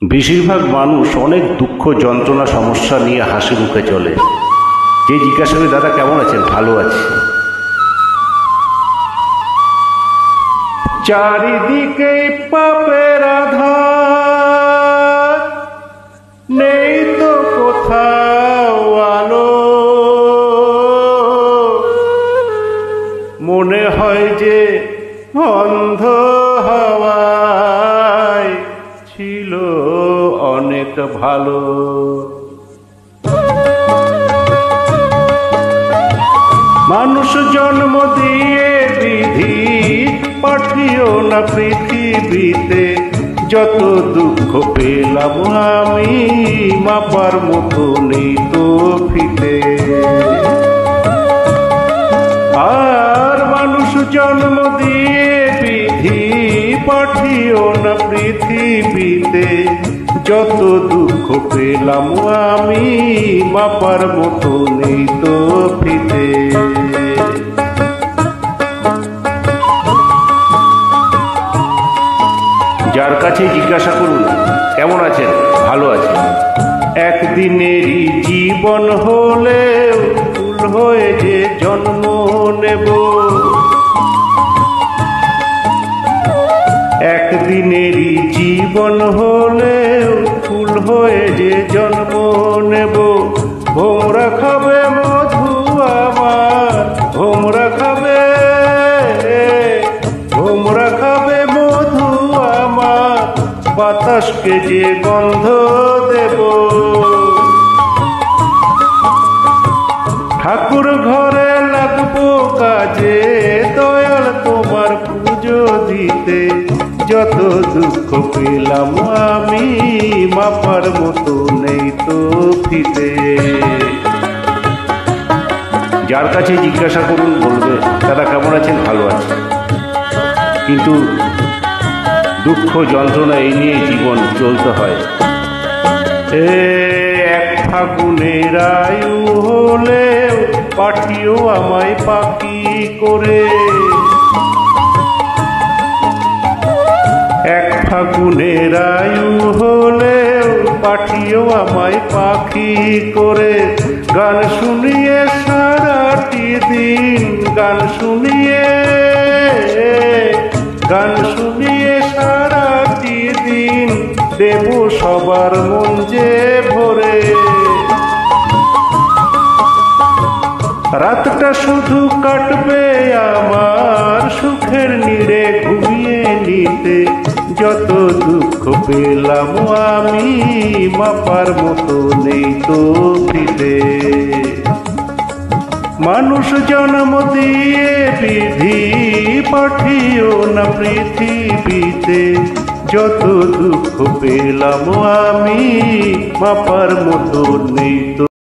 বেশিরভাগ মানুষ অনেক দুঃখ যন্ত্রণা সমস্যা নিয়ে হাসি মুখে চলে। যে জিজ্ঞাসা করি দাদা কেমন আছেন, ভালো আছি। চারিদিকে পাপের আধার, নেই তো কোথাও আলো। মনে হয় যে অন্ধ হওয়ায় ছিল অনেক ভালো। মানুষ জন্ম দিয়ে বিধি পাঠিও না পৃথিবীতে, যত দুঃখ পেলাম আমি মাপার মতো নেই তো ফিতে। আর মানুষ জন্ম দিয়ে বিধি পাঠিও না পৃথিবীতে, যত দুঃখ পেলাম আমি মাপার মতো নেই তো ফিতে। যার কাছে জিজ্ঞাসা করুন কেমন আছেন, ভালো আছেন। একদিনেরই জীবন হলেও ফুল হয়ে যে জন্ম নেব, একদিনেরই জীবন হলেও ফুল হয়ে যে জন্ম নেব। ভোমরা খাবে মধু আমার, ভোমরা খাবে, ভোমরা খাবে মধু আমার, বাতাসকে যে গন্ধ দেব। ঠাকুর ঘরে লাগবো কাজে, দয়াল তোমার পুজো দিতে, যত দুঃখ পেলাম আমি মাপার মতো নেই তো ফিতে। যার কাছে জিজ্ঞাসা করুন বলবে দাদা কেমন আছেন, ভালো আছেন। কিন্তু দুঃখ যন্ত্রণা এই নিয়ে জীবন চলতে হয়। এক ফাগুনের আয়ু হলেও পাঠিও আমায় পাখি করে, এক ফাগুনের আয়ু হলেও পাঠিও আমায় পাখি করে। গান শুনিয়ে সারাটি দিন, গান শুনিয়ে, গান শুনিয়ে সারাটি দিন দেব সবার মন যে ভরে। রাতটা শুধু কাটবে আমার সুখের নীড়ে ঘুমিয়ে নিতে, যত দুঃখ পেলাম আমি মাপার মতো নেই তো ফিতে। মানুষ জন্ম দিয়ে বিধি পাঠিও না পৃথিবীতে, যত দুঃখ পেলাম আমি মাপার মতো নেই তো।